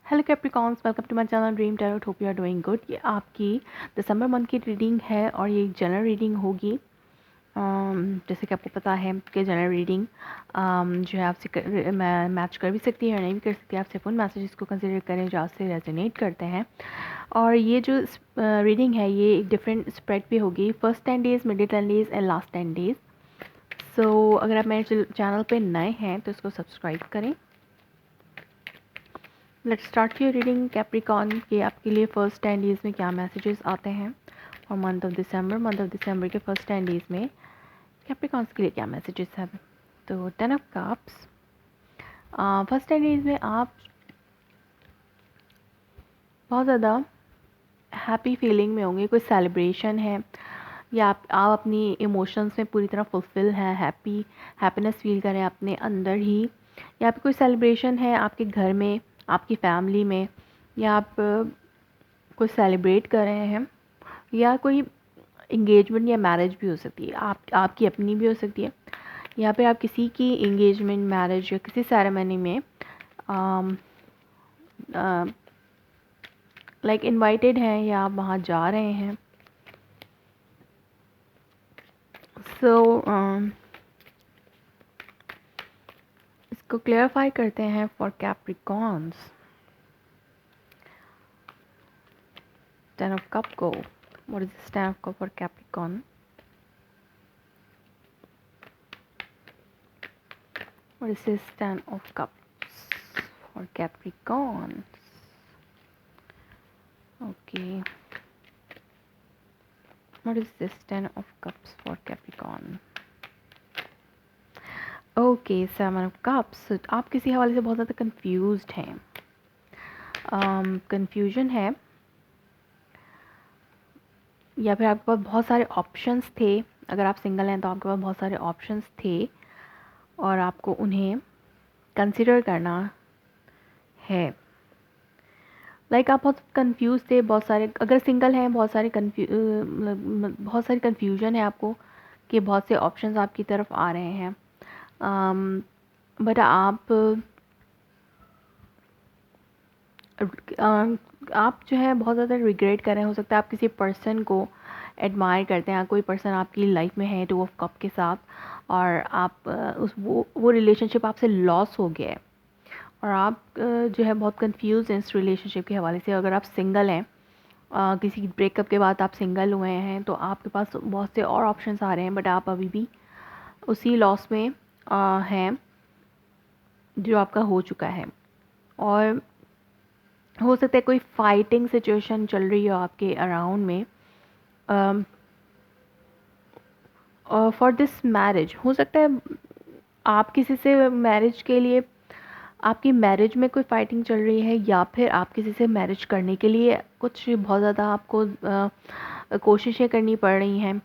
Hello Capricorns, welcome to my channel dream tarot. Hope you are doing good. ये आपकी दिसंबर month की reading है और ये एक जनरल रीडिंग होगी। जैसे कि आपको पता है कि जनरल रीडिंग जो है आपसे मैच कर भी सकती है या नहीं भी कर सकती है। आप सिर्फ उन मैसेजेस को कंसिडर करें जो आपसे रेजोनेट करते हैं। और ये जो रीडिंग है ये एक डिफरेंट स्प्रेड पे होगी, first 10 days, middle 10 days and last 10 days. So अगर आप मेरे चैनल पे नए हैं तो इसको सब्सक्राइब करें। Let's start your reading Capricorn के आपके लिए फर्स्ट 10 डेज़ में क्या मैसेजेस आते हैं और मंथ ऑफ दिसंबर के फर्स्ट 10 डेज़ में कैप्रिकॉन्स के लिए क्या मैसेजेस हैं। तो 10 ऑफ कप्स, फर्स्ट 10 डेज़ में आप बहुत ज़्यादा हैप्पी फीलिंग में होंगे। कोई सेलिब्रेशन है या आप अपनी इमोशंस में पूरी तरह फुलफ़िल हैं, हैप्पीनेस फील करें अपने अंदर ही, या फिर कोई सेलिब्रेशन है आपके घर में, आपकी फैमिली में, या आप कोई सेलिब्रेट कर रहे हैं, या कोई इंगेजमेंट या मैरिज भी हो सकती है, आपकी अपनी भी हो सकती है, या फिर आप किसी की इंगेजमेंट, मैरिज या किसी सेरेमनी में लाइक इनवाइटेड हैं या आप वहाँ जा रहे हैं। सो इसको क्लियरफाई करते हैं for Capricorns. 10 of cup go. What is this 10 of cup for Capricorn? What is this 10 of cups for Capricorn? Okay. What is this 10 of cups for Capricorn? Okay, 7 of cups. आप किसी हवाले से बहुत ज़्यादा confused हैं। Confusion है, या फिर आपके पास बहुत सारे ऑप्शंस थे। अगर आप सिंगल हैं तो आपके पास बहुत सारे ऑप्शंस थे और आपको उन्हें कंसिडर करना है। लाइक आप बहुत कंफ्यूज थे, बहुत सारे, अगर सिंगल हैं बहुत सारे कन्फ्यूजन है आपको कि बहुत से ऑप्शंस आपकी तरफ आ रहे हैं। बट आप जो है बहुत ज़्यादा रिग्रेट कर रहे हैं। हो सकता है आप किसी पर्सन को एडमायर करते हैं, कोई पर्सन आपकी लाइफ में है 2 ऑफ कप के साथ, और आप वो रिलेशनशिप आपसे लॉस हो गया है और आप जो है बहुत कंफ्यूज हैं इस रिलेशनशिप के हवाले से। अगर आप सिंगल हैं, किसी ब्रेकअप के बाद आप सिंगल हुए हैं, तो आपके पास बहुत से और ऑप्शंस आ रहे हैं, बट आप अभी भी उसी लॉस में हैं जो आपका हो चुका है। और हो सकता है कोई फाइटिंग सिचुएशन चल रही हो आपके अराउंड में फॉर दिस मैरिज। हो सकता है आप किसी से मैरिज के लिए, आपकी मैरिज में कोई फाइटिंग चल रही है, या फिर आप किसी से मैरिज करने के लिए कुछ बहुत ज़्यादा आपको कोशिशें करनी पड़ रही हैं,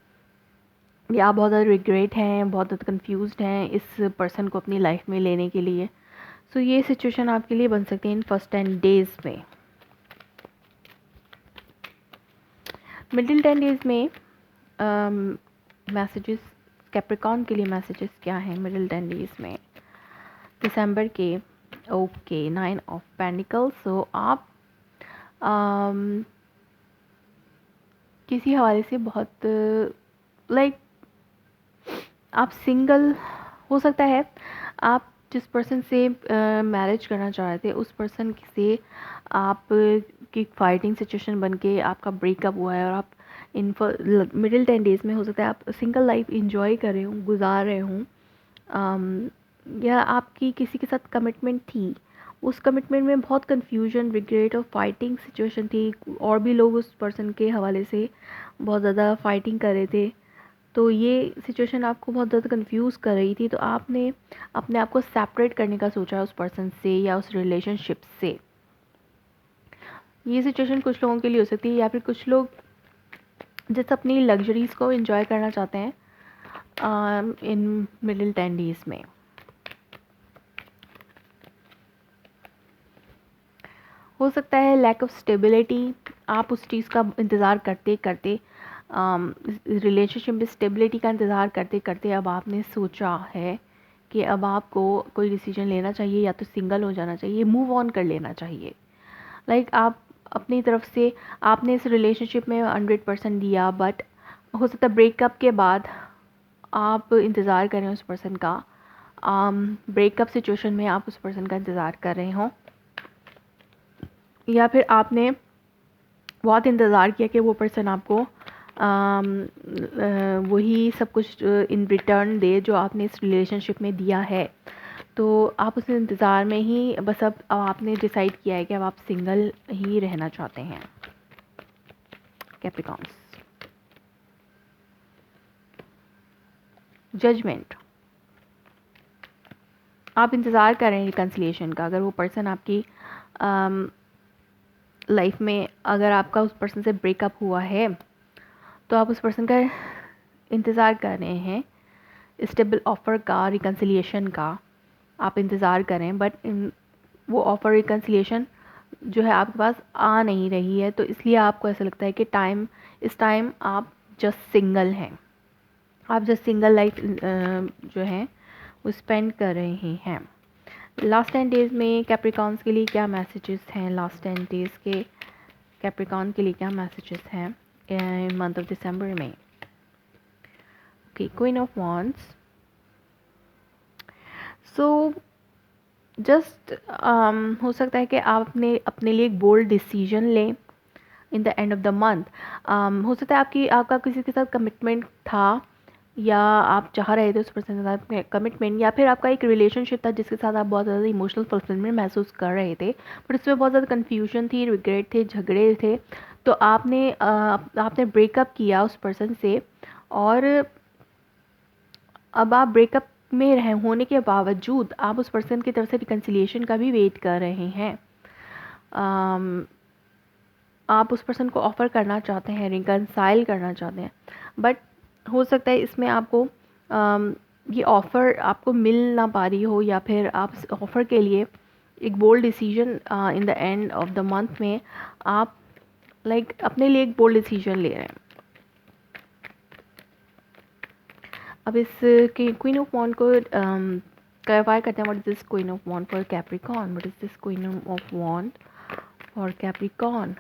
या आप बहुत ज़्यादा रिग्रेट हैं, बहुत ज़्यादा कंफ्यूज्ड हैं इस पर्सन को अपनी लाइफ में लेने के लिए। सो ये सिचुएशन आपके लिए बन सकती है इन फर्स्ट 10 डेज़ में। मिडिल 10 डेज़ में मैसेजेस कैप्रिकॉन के लिए मैसेजेस क्या हैं मिडिल 10 डेज़ में दिसंबर के? Okay, 9 of pentacles. सो आप किसी हवाले से बहुत लाइक आप सिंगल, हो सकता है आप जिस पर्सन से मैरिज करना चाह रहे थे उस पर्सन से आप की फाइटिंग सिचुएशन बन के आपका ब्रेकअप हुआ है, और आप इन मिडिल 10 डेज़ में हो सकता है आप सिंगल लाइफ इंजॉय कर रहे हों, गुजार रहे हों, या आपकी किसी के साथ कमिटमेंट थी, उस कमिटमेंट में बहुत कन्फ्यूजन, रिग्रेट और फाइटिंग सिचुएशन थी, और भी लोग उस पर्सन के हवाले से बहुत ज़्यादा फाइटिंग कर रहे थे, तो ये सिचुएशन आपको बहुत ज़्यादा कंफ्यूज कर रही थी। तो आपने अपने आप को सेपरेट करने का सोचा उस पर्सन से या उस रिलेशनशिप से। ये सिचुएशन कुछ लोगों के लिए हो सकती है, या फिर कुछ लोग जैसे अपनी लग्जरीज़ को एंजॉय करना चाहते हैं इन मिडिल 10 डेज़ में। हो सकता है लैक ऑफ स्टेबिलिटी, आप उस चीज़ का इंतज़ार करते करते, रिलेशनशिप में स्टेबिलिटी का इंतज़ार करते करते अब आपने सोचा है कि अब आपको कोई डिसीजन लेना चाहिए, या तो सिंगल हो जाना चाहिए, मूव ऑन कर लेना चाहिए। लाइक आप अपनी तरफ से आपने इस रिलेशनशिप में 100% दिया, बट हो सकता है ब्रेकअप के बाद आप इंतज़ार करें उस पर्सन का, ब्रेकअप सिचुएशन में आप उस पर्सन का इंतज़ार कर रहे हों, या फिर आपने बहुत इंतज़ार किया कि वो पर्सन आपको वही सब कुछ इन रिटर्न दे जो आपने इस रिलेशनशिप में दिया है। तो आप उस इंतज़ार में ही बस अब आपने डिसाइड किया है कि अब आप सिंगल ही रहना चाहते हैं। कैप्रिकॉन्स। जजमेंट। आप इंतज़ार कर रहे हैं रिकन्सिलिएशन का। अगर वो पर्सन आपकी लाइफ में, अगर आपका उस पर्सन से ब्रेकअप हुआ है तो आप उस पर्सन का इंतज़ार कर रहे हैं, स्टेबल ऑफ़र का, रिकन्सिलिएशन का आप इंतज़ार करें, बट वो ऑफ़र रिकन्सिलिएशन जो है आपके पास आ नहीं रही है, तो इसलिए आपको ऐसा लगता है कि इस टाइम आप जस्ट सिंगल हैं, आप जस्ट सिंगल लाइफ जो है वो स्पेंड कर रहे हैं। लास्ट 10 डेज़ में कैप्रिकॉन्स के लिए क्या मैसेजेस हैं? लास्ट 10 डेज़ के कैप्रिकॉन के लिए क्या मैसेजेस हैं इन मंथ ऑफ दिसंबर में? Okay, queen of wands. So just हो सकता है कि आपने अपने लिए एक बोल्ड डिसीजन लें इन the end of the month. हो सकता है आपका किसी के साथ कमिटमेंट था, या आप चाह रहे थे उस पर्सन के साथ कमिटमेंट, या फिर आपका एक रिलेशनशिप था जिसके साथ आप बहुत ज़्यादा इमोशनल फुलफिलमेंट महसूस कर रहे थे, बट उसमें बहुत ज़्यादा कन्फ्यूजन थी, रिग्रेट थे, झगड़े थे, तो आपने ब्रेकअप किया उस पर्सन से, और अब आप ब्रेकअप में होने के बावजूद आप उस पर्सन की तरफ से रिकन्सिलिएशन का भी वेट कर रहे हैं। आप उस पर्सन को ऑफ़र करना चाहते हैं, रिकन्साइल करना चाहते हैं, बट हो सकता है इसमें आपको ये ऑफ़र आपको मिल ना पा रही हो, या फिर आप इस ऑफ़र के लिए एक bold decision in the end of the month में आप अपने लिए एक बोल्ड डिसीजन ले रहे हैं। अब इस क्वीन ऑफ वॉन्ड को क्लैरिफाई करते हैं। What is this queen of wand for Capricorn? What is this queen of wand for Capricorn?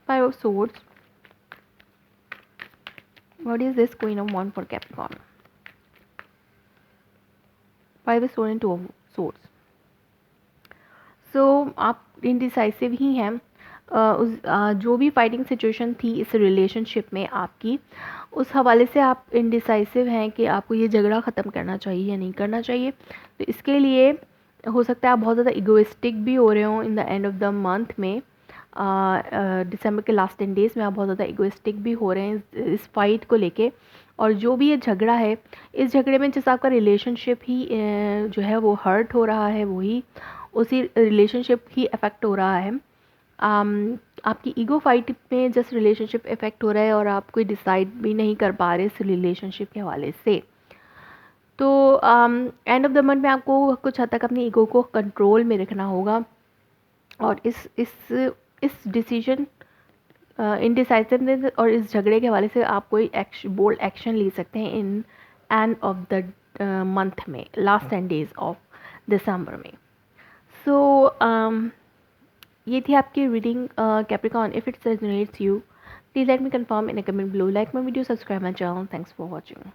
Five of Swords. What is this Queen of Wands for Capricorn? Five of Swords and Two of Swords. So आप indecisive ही हैं। जो भी fighting situation थी इस relationship में आपकी, उस हवाले से आप इनडिसाइसिव हैं कि आपको ये झगड़ा ख़त्म करना चाहिए या नहीं करना चाहिए। तो इसके लिए हो सकता है आप बहुत ज़्यादा इगोइस्टिक भी हो रहे हो इन the end of the month में। दिसंबर के लास्ट 10 डेज़ में आप बहुत ज़्यादा इगोइस्टिक भी हो रहे हैं इस फाइट को लेके, और जो भी ये झगड़ा है, इस झगड़े में जैसे आपका रिलेशनशिप ही जो है वो हर्ट हो रहा है, वही उसी रिलेशनशिप ही अफेक्ट हो रहा है। आपकी ईगो फाइट में जस्ट रिलेशनशिप इफेक्ट हो रहा है, और आप कोई डिसाइड भी नहीं कर पा रहे इस रिलेशनशिप के हवाले से। तो एंड ऑफ द मंथ में आपको कुछ हद तक अपनी ईगो को कंट्रोल में रखना होगा, और इस डिसीजन, इनडिसाइसिवनेस और इस झगड़े के हवाले से आप कोई बोल्ड एक्शन ले सकते हैं in and of the month में, लास्ट 10 डेज ऑफ दिसंबर में। सो ये थी आपकी reading Capricorn. If it resonates you, please let me confirm in a comment below. Like my video, subscribe my channel. Thanks for watching.